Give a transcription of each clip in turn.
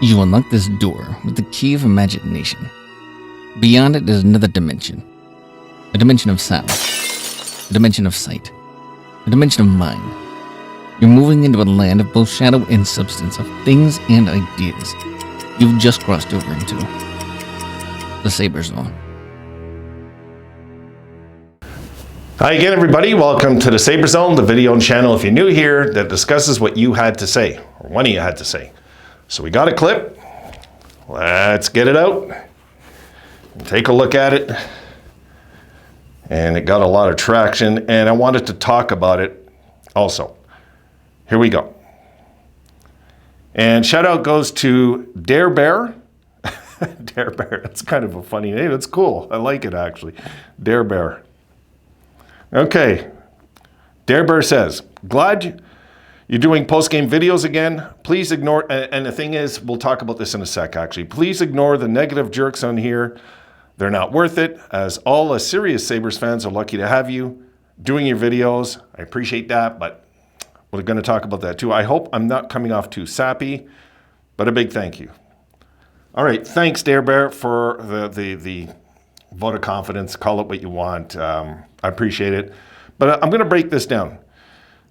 You unlock this door with the key of imagination. Beyond it is another dimension. A dimension of sound. A dimension of sight. A dimension of mind. You're moving into a land of both shadow and substance, of things and ideas. You've just crossed over into the Saber Zone. Hi again, everybody. Welcome to the Saber Zone, the video and channel, if you're new here, that discusses what you had to say, or one of you had to say. So we got a clip. Let's get it out. Take a look at it. And it got a lot of traction, and I wanted to talk about it also. Here we go. And shout out goes to Dare Bear. Dare Bear, that's kind of a funny name. It's cool. I like it, actually. Dare Bear. Okay. Dare Bear says, glad you're doing post-game videos again. Please ignore, and the thing is, we'll talk about this in a sec, actually. Please ignore the negative jerks on here. They're not worth it, as all us serious Sabres fans are lucky to have you doing your videos. I appreciate that, but we're going to talk about that too. I hope I'm not coming off too sappy, but a big thank you. All right, thanks, Dare Bear, for the vote of confidence. Call it what you want. I appreciate it. But I'm going to break this down.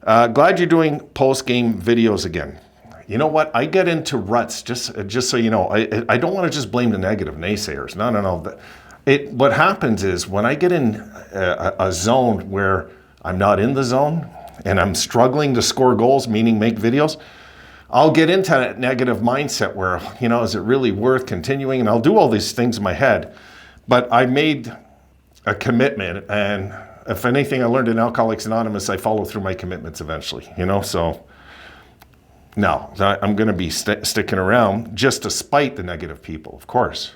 Glad you're doing post-game videos again. You know what? I get into ruts, just so you know. I don't want to just blame the negative naysayers. No. What happens is when I get in a zone where I'm not in the zone and I'm struggling to score goals, meaning make videos, I'll get into that negative mindset where, is it really worth continuing? And I'll do all these things in my head. But I made a commitment, and if anything I learned in Alcoholics Anonymous, I follow through my commitments eventually, so no, I'm going to be sticking around just to spite the negative people, of course.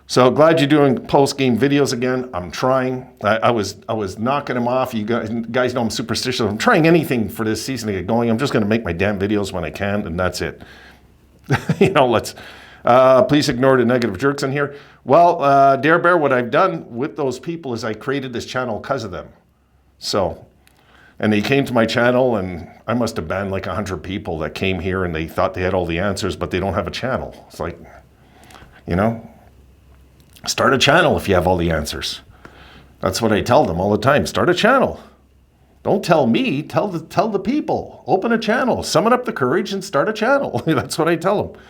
So glad you're doing post-game videos again. I'm trying. I was knocking them off. You guys know I'm superstitious. I'm trying anything for this season to get going. I'm just going to make my damn videos when I can, and that's it. Please ignore the negative jerks in here. Well, Dare Bear, what I've done with those people is I created this channel because of them. So, and they came to my channel, and I must have banned like 100 people that came here and they thought they had all the answers, but they don't have a channel. It's like, start a channel if you have all the answers. That's what I tell them all the time. Start a channel. Don't tell me, tell the people. Open a channel, summon up the courage and start a channel. That's what I tell them.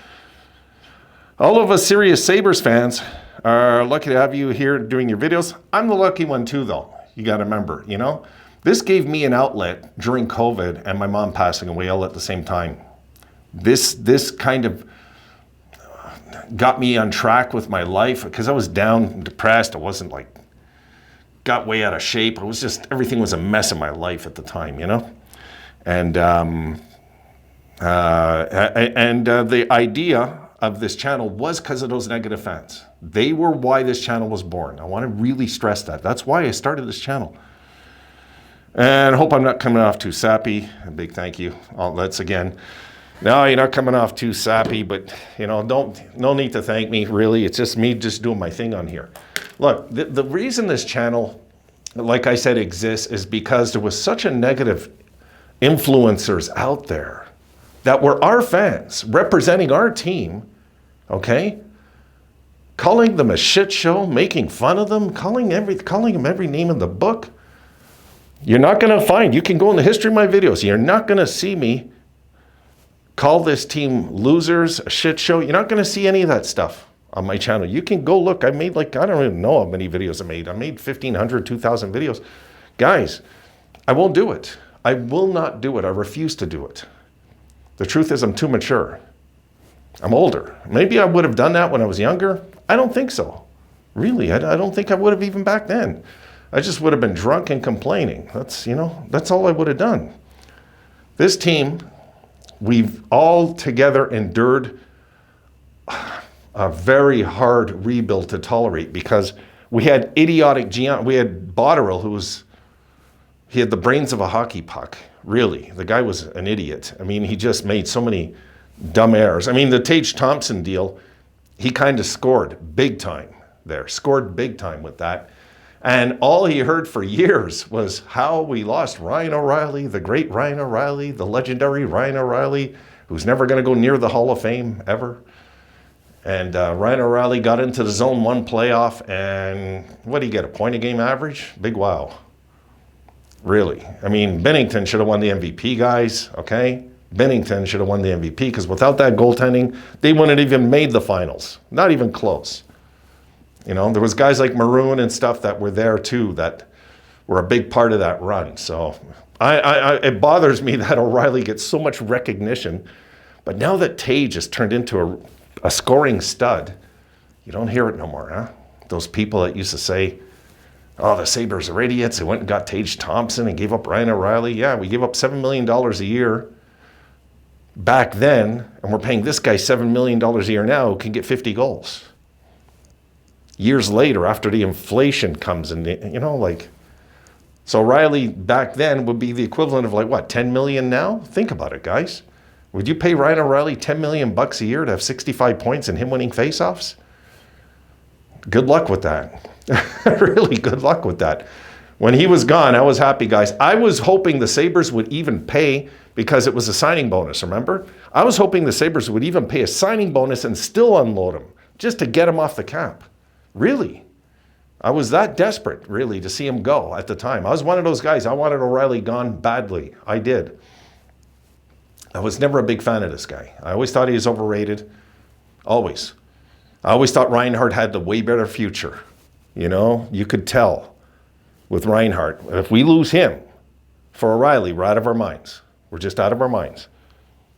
All of us serious Sabres fans are lucky to have you here doing your videos. I'm the lucky one too, though. You got to remember, this gave me an outlet during COVID and my mom passing away all at the same time. This kind of got me on track with my life because I was down and depressed. I wasn't got way out of shape. It was just, everything was a mess in my life at the time, And the idea of this channel was because of those negative fans. They were why this channel was born. I want to really stress that. That's why I started this channel. And I hope I'm not coming off too sappy. A big thank you. That's again. No, you're not coming off too sappy, but no need to thank me, really. It's just me just doing my thing on here. Look, the reason this channel, like I said, exists is because there was such a negative influencers out there that were our fans representing our team, okay? Calling them a shit show, making fun of them, calling them every name in the book. You're not gonna find, you can go in the history of my videos, you're not gonna see me call this team losers, a shit show. You're not gonna see any of that stuff on my channel. You can go look, I made I don't even know how many videos I made. I made 1,500, 2,000 videos. Guys, I won't do it. I will not do it. I refuse to do it. The truth is I'm too mature. I'm older. Maybe I would have done that when I was younger. I don't think so. Really, I don't think I would have even back then. I just would have been drunk and complaining. That's all I would have done. This team, we've all together endured a very hard rebuild to tolerate because we had idiotic we had Botterill he had the brains of a hockey puck. Really, the guy was an idiot. I mean, he just made so many dumb errors. I mean, the Tage Thompson deal, he kind of scored big time there, scored big time with that. And all he heard for years was how we lost Ryan O'Reilly, the great Ryan O'Reilly, the legendary Ryan O'Reilly, who's never going to go near the Hall of Fame ever. And Ryan O'Reilly got into the Zone 1 playoff, and what did he get, a point a game average? Big wow. Really. I mean, Binnington should have won the MVP, guys, okay? Binnington should have won the MVP, because without that goaltending, they wouldn't have even made the finals. Not even close. You know, there was guys like Maroon and stuff that were there too that were a big part of that run. So it bothers me that O'Reilly gets so much recognition, but now that Tage has turned into a scoring stud, you don't hear it no more, huh? Those people that used to say, oh, the Sabres are idiots. They went and got Tage Thompson and gave up Ryan O'Reilly. Yeah, we gave up $7 million a year back then, and we're paying this guy $7 million a year now who can get 50 goals. Years later, after the inflation comes in, you know, like, so O'Reilly back then would be the equivalent of like, what, 10 million now? Think about it, guys. Would you pay Ryan O'Reilly $10 million a year to have 65 points and him winning faceoffs? Good luck with that. Really, good luck with that. When he was gone, I was happy, guys. I was hoping the Sabres would even pay, because it was a signing bonus, remember? I was hoping the Sabres would even pay a signing bonus and still unload him, just to get him off the cap. Really. I was that desperate, really, to see him go at the time. I was one of those guys. I wanted O'Reilly gone badly. I did. I was never a big fan of this guy. I always thought he was overrated. Always. I always thought Reinhart had the way better future. You know, you could tell with Reinhart. If we lose him for O'Reilly, we're out of our minds. We're just out of our minds.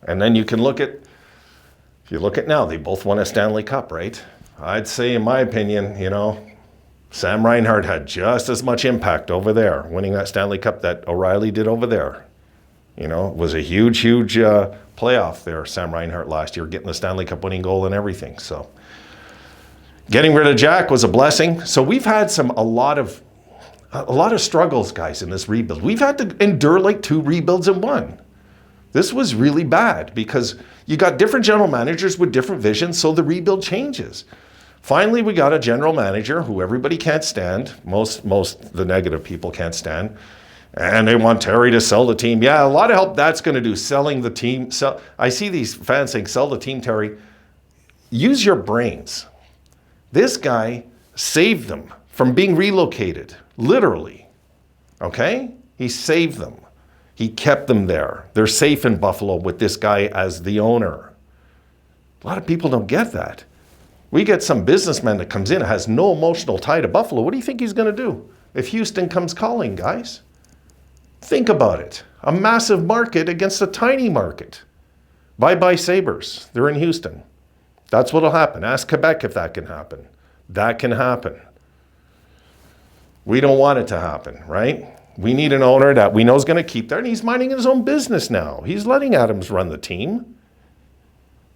And then you can look at, if you look at now, they both won a Stanley Cup, right? I'd say, in my opinion, you know, Sam Reinhart had just as much impact over there, winning that Stanley Cup, that O'Reilly did over there. You know, it was a huge, huge playoff there, Sam Reinhart last year, getting the Stanley Cup winning goal and everything. So getting rid of Jack was a blessing. So we've had a lot of struggles, guys, in this rebuild. We've had to endure like 2 rebuilds in one. This was really bad because you got different general managers with different visions, so the rebuild changes. Finally, we got a general manager who everybody can't stand. Most the negative people can't stand. And they want Terry to sell the team. Yeah, a lot of help that's going to do, selling the team. I see these fans saying, sell the team, Terry. Use your brains. This guy saved them from being relocated, literally. Okay? He saved them. He kept them there. They're safe in Buffalo with this guy as the owner. A lot of people don't get that. We get some businessman that comes in and has no emotional tie to Buffalo. What do you think he's going to do if Houston comes calling, guys? Think about it. A massive market against a tiny market. Bye-bye Sabres. They're in Houston. That's what'll happen. Ask Quebec if that can happen. That can happen. We don't want it to happen, right? We need an owner that we know is going to keep there, and he's minding his own business now. He's letting Adams run the team.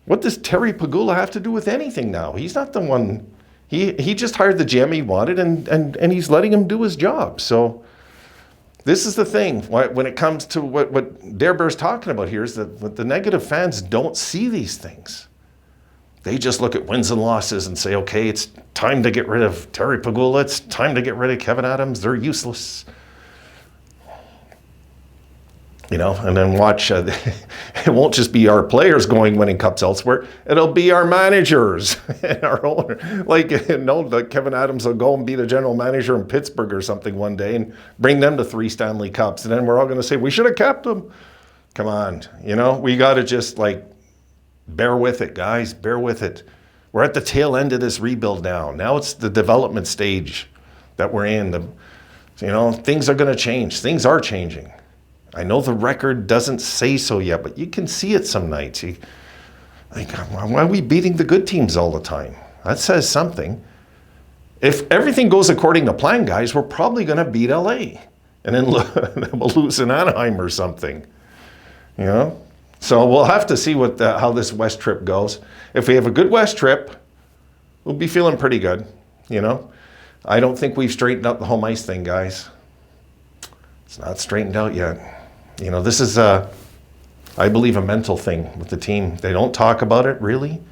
What does Terry Pegula have to do with anything now? He's not the one. He just hired the GM he wanted, and he's letting him do his job. So this is the thing. When it comes to what Derber's talking about here is that the negative fans don't see these things. They just look at wins and losses and say, okay, it's time to get rid of Terry Pegula. It's time to get rid of Kevin Adams. They're useless. You know, and then watch, it won't just be our players winning cups elsewhere. It'll be our managers and our owner. Like, that Kevin Adams will go and be the general manager in Pittsburgh or something one day and bring them to 3 Stanley Cups. And then we're all going to say, we should have kept them. Come on, you know, we got to just bear with it, guys, bear with it. We're at the tail end of this rebuild now. Now it's the development stage that we're in. Things are going to change. Things are changing. I know the record doesn't say so yet, but you can see it some nights. Why are we beating the good teams all the time? That says something. If everything goes according to plan, guys, we're probably going to beat LA. And then we'll lose in Anaheim or something. You know? So we'll have to see how this West trip goes. If we have a good West trip, we'll be feeling pretty good. You know? I don't think we've straightened out the home ice thing, guys. It's not straightened out yet. You know, this is, I believe, a mental thing with the team. They don't talk about it, really,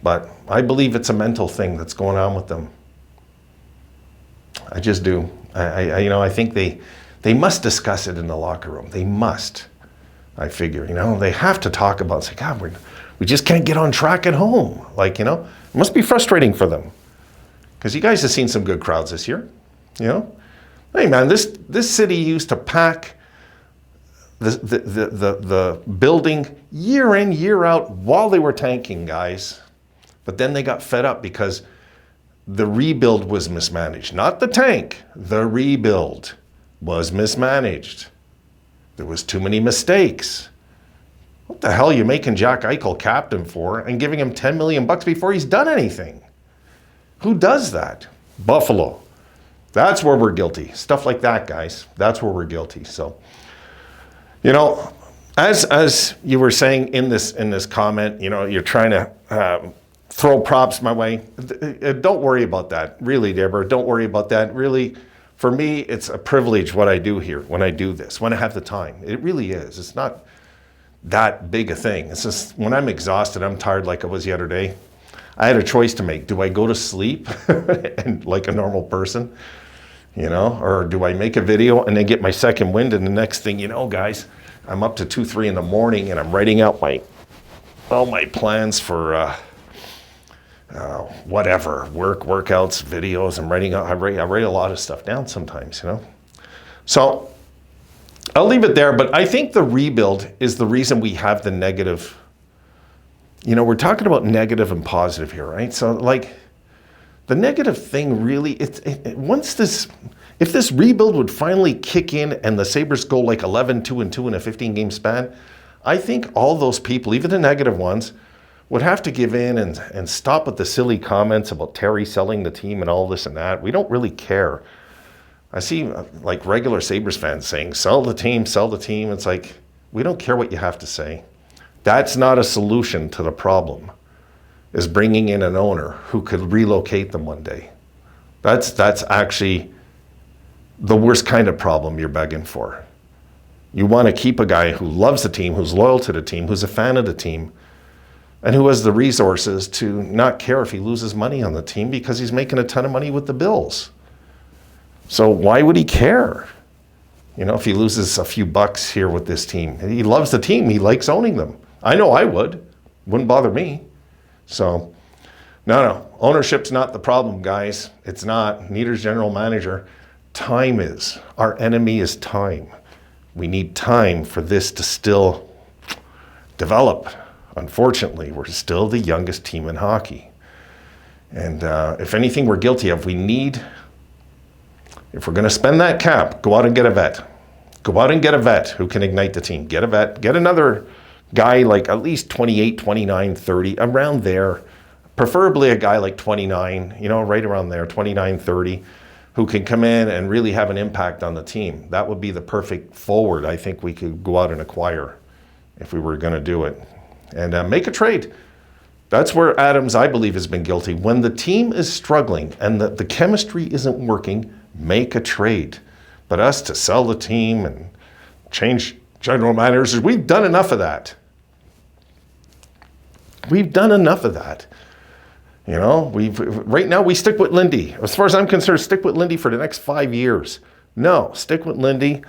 but I believe it's a mental thing that's going on with them. I just do. I think they must discuss it in the locker room. They must. I figure, they have to talk about, say, God, we just can't get on track at home. Like, it must be frustrating for them. Because you guys have seen some good crowds this year, Hey man, this city used to pack the building year in, year out while they were tanking, guys. But then they got fed up because the rebuild was mismanaged. Not the tank, the rebuild was mismanaged. There was too many mistakes. What the hell are you making Jack Eichel captain for and giving him $10 million before he's done anything? Who does that? Buffalo. That's where we're guilty. Stuff like that, guys. That's where we're guilty. So, as you were saying in this comment, you're trying to throw props my way. Don't worry about that. Really, Deborah, don't worry about that. Really, for me, it's a privilege what I do here when I do this, when I have the time. It really is. It's not that big a thing. It's just when I'm exhausted, I'm tired like I was the other day. I had a choice to make. Do I go to sleep and like a normal person, or do I make a video and then get my second wind? And the next thing you know, guys, I'm up to 2, 3 in the morning and I'm writing out all my plans for whatever, workouts, videos. I'm writing out. I write a lot of stuff down sometimes, So I'll leave it there. But I think the rebuild is the reason we have the negative. We're talking about negative and positive here, right? So like the negative thing really, if this rebuild would finally kick in and the Sabres go like 11-2-2 in a 15-game span, I think all those people, even the negative ones, would have to give in and stop with the silly comments about Terry selling the team and all this and that. We don't really care. I see like regular Sabres fans saying, sell the team. It's like, we don't care what you have to say. That's not a solution to the problem, is bringing in an owner who could relocate them one day. That's actually the worst kind of problem you're begging for. You want to keep a guy who loves the team, who's loyal to the team, who's a fan of the team, and who has the resources to not care if he loses money on the team because he's making a ton of money with the Bills. So why would he care? If he loses a few bucks here with this team. He loves the team. He likes owning them. I know I would. Wouldn't bother me. So, no. Ownership's not the problem, guys. It's not. Neither's general manager. Time is. Our enemy is time. We need time for this to still develop. Unfortunately, we're still the youngest team in hockey. And if anything we're guilty of, if we're going to spend that cap, go out and get a vet. Go out and get a vet who can ignite the team. Get a vet. Get another guy like at least 28, 29, 30, around there. Preferably a guy like 29, right around there, 29, 30, who can come in and really have an impact on the team. That would be the perfect forward I think we could go out and acquire if we were going to do it. And make a trade. That's where Adams, I believe, has been guilty. When the team is struggling and the chemistry isn't working, make a trade. But us to sell the team and change general managers, we've done enough of that. We've done enough of that. Right now we stick with Lindy. As far as I'm concerned, stick with Lindy for the next 5 years. No, stick with Lindy.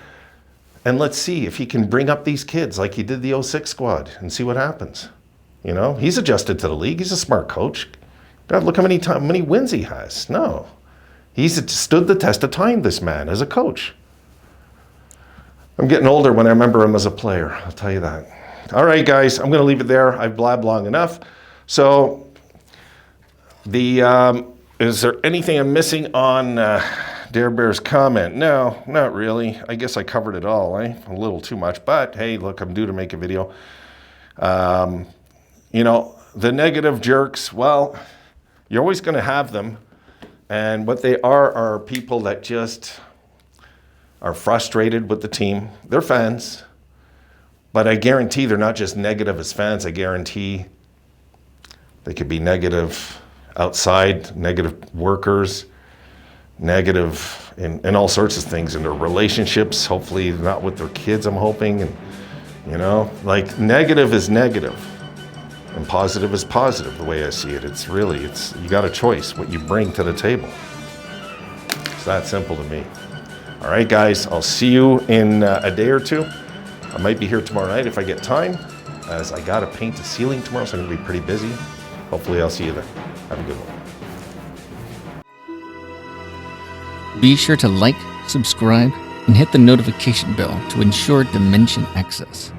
And let's see if he can bring up these kids like he did the 06 squad and see what happens. He's adjusted to the league. He's a smart coach. God, look how many wins he has. No, he's stood the test of time, this man, as a coach. I'm getting older when I remember him as a player. I'll tell you that. All right, guys, I'm going to leave it there. I've blabbed long enough. So is there anything I'm missing on Dare Bear's comment? No, not really. I guess I covered it all, A little too much, but hey, look, I'm due to make a video. The negative jerks, well, you're always going to have them. And what they are people that just are frustrated with the team. They're fans. But I guarantee they're not just negative as fans. I guarantee they could be negative outside, negative workers, negative in all sorts of things in their relationships, hopefully not with their kids, I'm hoping. And like negative is negative and positive is positive the way I see it. You got a choice what you bring to the table. It's that simple to me. All right, guys, I'll see you in a day or two. I might be here tomorrow night if I get time, as I gotta paint the ceiling tomorrow, so I'm gonna be pretty busy. Hopefully I'll see you there. Have a good one. Be sure to like, subscribe, and hit the notification bell to ensure Dimension access.